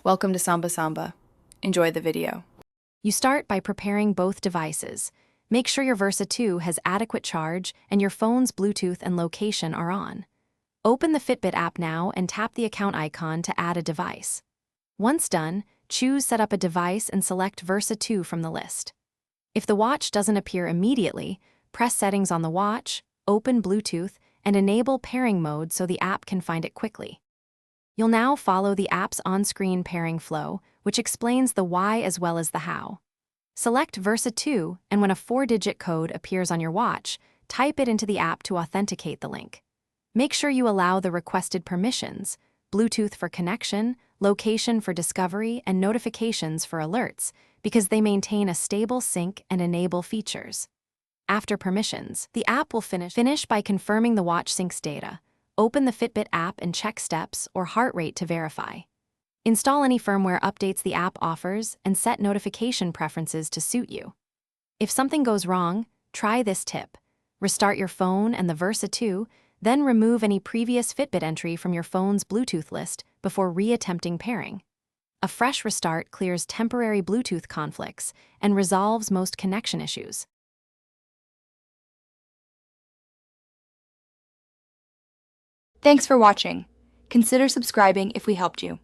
Welcome to Samba Samba. Enjoy the video. You start by preparing both devices. Make sure your Versa 2 has adequate charge and your phone's Bluetooth and location are on. Open the Fitbit app now and tap the account icon to add a device. Once done, choose Set up a device and select Versa 2 from the list. If the watch doesn't appear immediately, press Settings on the watch, open Bluetooth, and enable pairing mode so the app can find it quickly. You'll now follow the app's on-screen pairing flow, which explains the why as well as the how. Select Versa 2, and when a 4-digit code appears on your watch, type it into the app to authenticate the link. Make sure you allow the requested permissions: Bluetooth for connection, location for discovery, and notifications for alerts, because they maintain a stable sync and enable features. After permissions, the app will finish by confirming the watch syncs data. Open the Fitbit app and check steps or heart rate to verify. Install any firmware updates the app offers and set notification preferences to suit you. If something goes wrong, try this tip. Restart your phone and the Versa 2, then remove any previous Fitbit entry from your phone's Bluetooth list before re-attempting pairing. A fresh restart clears temporary Bluetooth conflicts and resolves most connection issues. Thanks for watching. Consider subscribing if we helped you.